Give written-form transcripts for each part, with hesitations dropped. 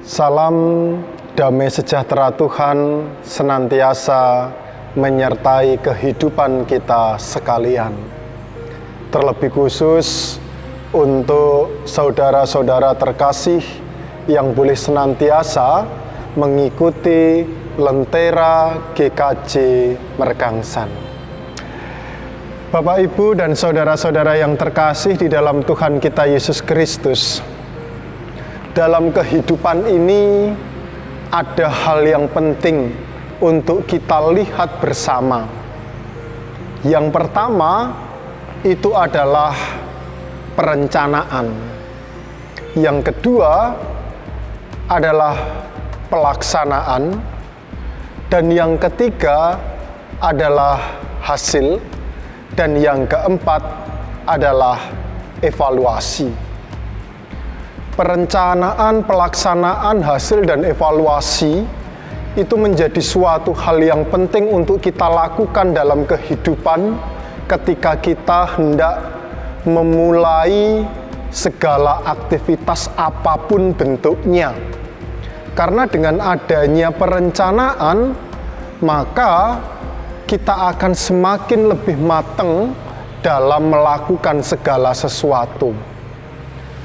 Salam damai sejahtera Tuhan senantiasa menyertai kehidupan kita sekalian. Terlebih khusus untuk saudara-saudara terkasih yang boleh senantiasa mengikuti Lentera GKJ Mergangsan. Bapak, Ibu, dan saudara-saudara yang terkasih di dalam Tuhan kita Yesus Kristus, dalam kehidupan ini ada hal yang penting untuk kita lihat bersama. Yang pertama itu adalah perencanaan. Yang kedua adalah pelaksanaan. Dan yang ketiga adalah hasil. Dan yang keempat adalah evaluasi. Perencanaan, pelaksanaan, hasil, dan evaluasi itu menjadi suatu hal yang penting untuk kita lakukan dalam kehidupan ketika kita hendak memulai segala aktivitas apapun bentuknya. Karena dengan adanya perencanaan, maka kita akan semakin lebih matang dalam melakukan segala sesuatu.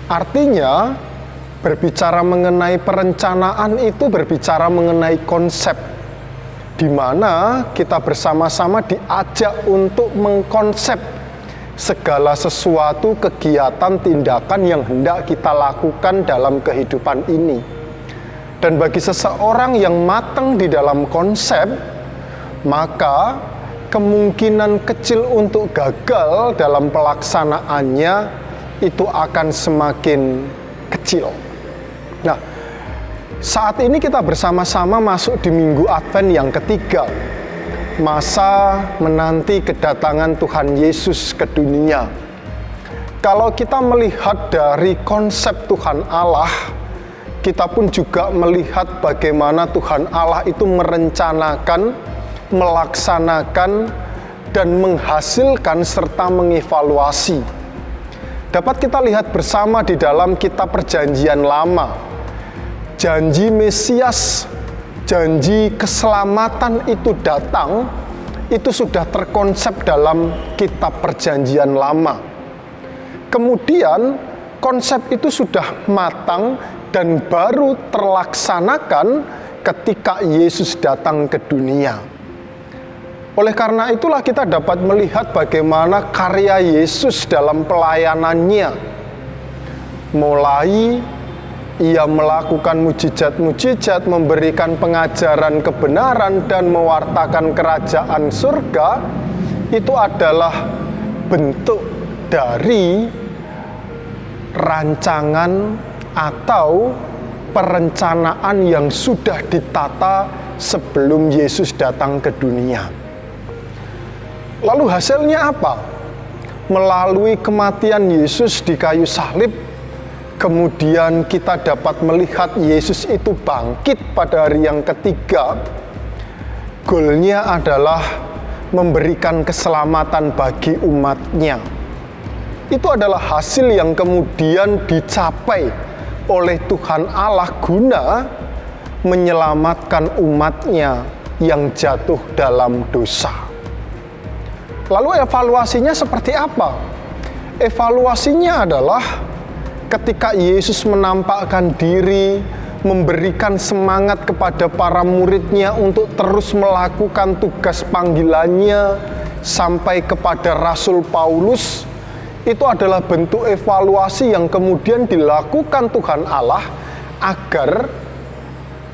Artinya, berbicara mengenai perencanaan itu berbicara mengenai konsep, di mana kita bersama-sama diajak untuk mengkonsep segala sesuatu kegiatan tindakan yang hendak kita lakukan dalam kehidupan ini. Dan bagi seseorang yang matang di dalam konsep, maka kemungkinan kecil untuk gagal dalam pelaksanaannya itu akan semakin kecil. Nah, saat ini kita bersama-sama masuk di Minggu Advent yang ketiga, masa menanti kedatangan Tuhan Yesus ke dunia. Kalau kita melihat dari konsep Tuhan Allah, kita pun juga melihat bagaimana Tuhan Allah itu merencanakan, melaksanakan, dan menghasilkan serta mengevaluasi. Dapat kita lihat bersama di dalam kitab Perjanjian Lama. Janji Mesias, janji keselamatan itu datang, itu sudah terkonsep dalam kitab Perjanjian Lama. Kemudian konsep itu sudah matang dan baru terlaksanakan ketika Yesus datang ke dunia. Oleh karena itulah kita dapat melihat bagaimana karya Yesus dalam pelayanannya. Mulai ia melakukan mujizat-mujizat, memberikan pengajaran kebenaran dan mewartakan kerajaan surga, itu adalah bentuk dari rancangan atau perencanaan yang sudah ditata sebelum Yesus datang ke dunia. Lalu hasilnya apa? Melalui kematian Yesus di kayu salib, kemudian kita dapat melihat Yesus itu bangkit pada hari yang ketiga. Goalnya adalah memberikan keselamatan bagi umatnya. Itu adalah hasil yang kemudian dicapai oleh Tuhan Allah guna menyelamatkan umatnya yang jatuh dalam dosa. Lalu evaluasinya seperti apa? Evaluasinya adalah ketika Yesus menampakkan diri, memberikan semangat kepada para muridnya untuk terus melakukan tugas panggilannya sampai kepada Rasul Paulus, itu adalah bentuk evaluasi yang kemudian dilakukan Tuhan Allah agar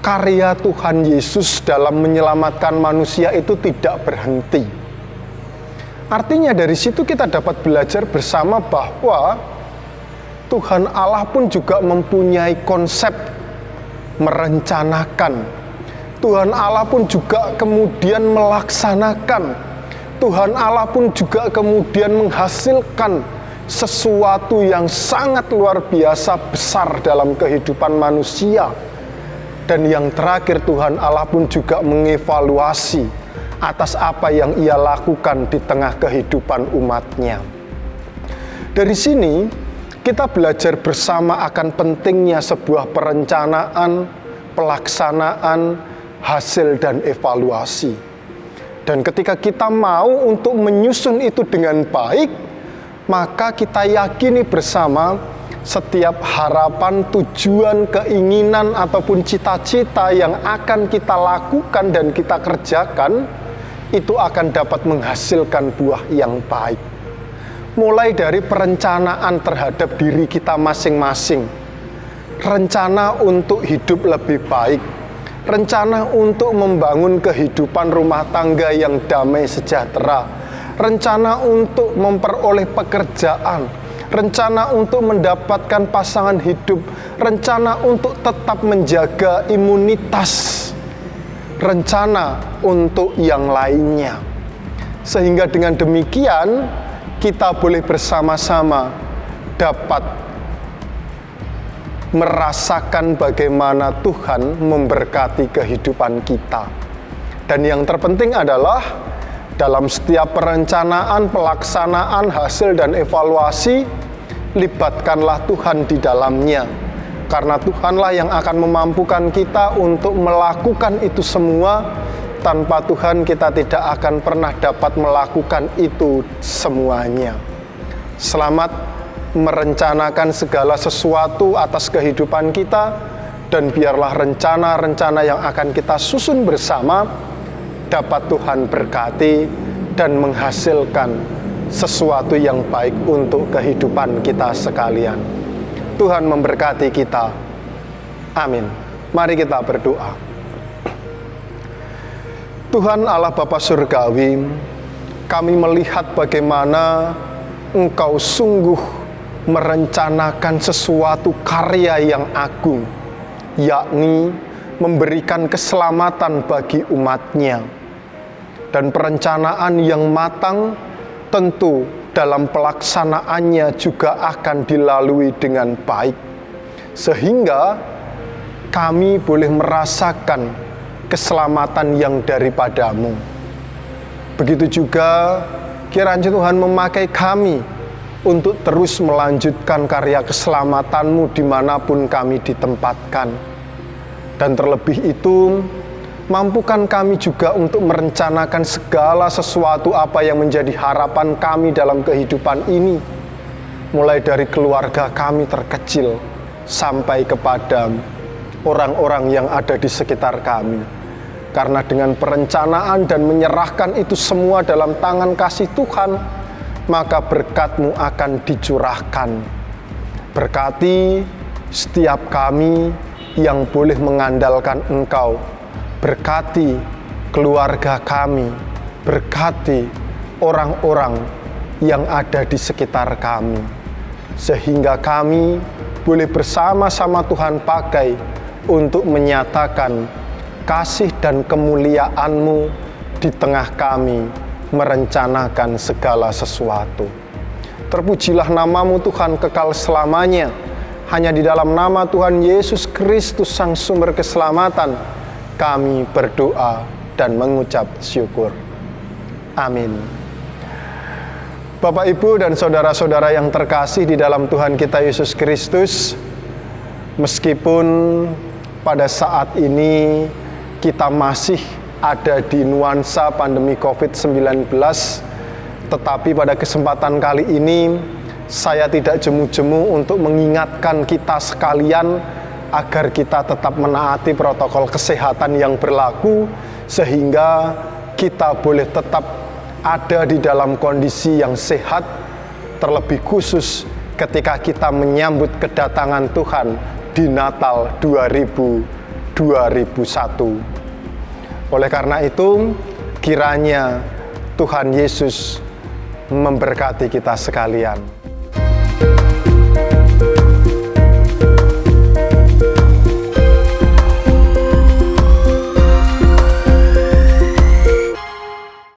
karya Tuhan Yesus dalam menyelamatkan manusia itu tidak berhenti. Artinya dari situ kita dapat belajar bersama bahwa Tuhan Allah pun juga mempunyai konsep merencanakan. Tuhan Allah pun juga kemudian melaksanakan. Tuhan Allah pun juga kemudian menghasilkan sesuatu yang sangat luar biasa besar dalam kehidupan manusia. Dan yang terakhir, Tuhan Allah pun juga mengevaluasi atas apa yang ia lakukan di tengah kehidupan umatnya. Dari sini kita belajar bersama akan pentingnya sebuah perencanaan, pelaksanaan, hasil, dan evaluasi. Dan ketika kita mau untuk menyusun itu dengan baik, maka kita yakini bersama setiap harapan, tujuan, keinginan, ataupun cita-cita yang akan kita lakukan dan kita kerjakan, itu akan dapat menghasilkan buah yang baik. Mulai dari perencanaan terhadap diri kita masing-masing, rencana untuk hidup lebih baik, rencana untuk membangun kehidupan rumah tangga yang damai sejahtera, rencana untuk memperoleh pekerjaan, rencana untuk mendapatkan pasangan hidup, rencana untuk tetap menjaga imunitas, rencana untuk yang lainnya. Sehingga dengan demikian kita boleh bersama-sama dapat merasakan bagaimana Tuhan memberkati kehidupan kita. Dan yang terpenting adalah dalam setiap perencanaan, pelaksanaan, hasil, dan evaluasi, libatkanlah Tuhan di dalamnya. Karena Tuhanlah yang akan memampukan kita untuk melakukan itu semua. Tanpa Tuhan kita tidak akan pernah dapat melakukan itu semuanya. Selamat merencanakan segala sesuatu atas kehidupan kita, dan biarlah rencana-rencana yang akan kita susun bersama dapat Tuhan berkati dan menghasilkan sesuatu yang baik untuk kehidupan kita sekalian. Tuhan memberkati kita. Amin. Mari kita berdoa. Tuhan Allah Bapa Surgawi, kami melihat bagaimana Engkau sungguh merencanakan sesuatu karya yang agung, yakni memberikan keselamatan bagi umat-Nya. Dan perencanaan yang matang tentu dalam pelaksanaannya juga akan dilalui dengan baik. Sehingga kami boleh merasakan keselamatan yang daripadamu. Begitu juga kiranya Tuhan memakai kami untuk terus melanjutkan karya keselamatanmu dimanapun kami ditempatkan. Dan terlebih itu, mampukan kami juga untuk merencanakan segala sesuatu apa yang menjadi harapan kami dalam kehidupan ini, mulai dari keluarga kami terkecil sampai kepada orang-orang yang ada di sekitar kami. Karena dengan perencanaan dan menyerahkan itu semua dalam tangan kasih Tuhan, maka berkat-Mu akan dicurahkan. Berkati setiap kami yang boleh mengandalkan Engkau. Berkati keluarga kami, berkati orang-orang yang ada di sekitar kami, sehingga kami boleh bersama-sama Tuhan pakai untuk menyatakan kasih dan kemuliaan-Mu di tengah kami merencanakan segala sesuatu. Terpujilah nama-Mu Tuhan kekal selamanya. Hanya di dalam nama Tuhan Yesus Kristus Sang Sumber Keselamatan kami berdoa dan mengucap syukur. Amin. Bapak, Ibu, dan saudara-saudara yang terkasih di dalam Tuhan kita Yesus Kristus, meskipun pada saat ini kita masih ada di nuansa pandemi COVID-19, tetapi pada kesempatan kali ini saya tidak jemu-jemu untuk mengingatkan kita sekalian agar kita tetap menaati protokol kesehatan yang berlaku, sehingga kita boleh tetap ada di dalam kondisi yang sehat, terlebih khusus ketika kita menyambut kedatangan Tuhan di Natal 2021. Oleh karena itu, kiranya Tuhan Yesus memberkati kita sekalian.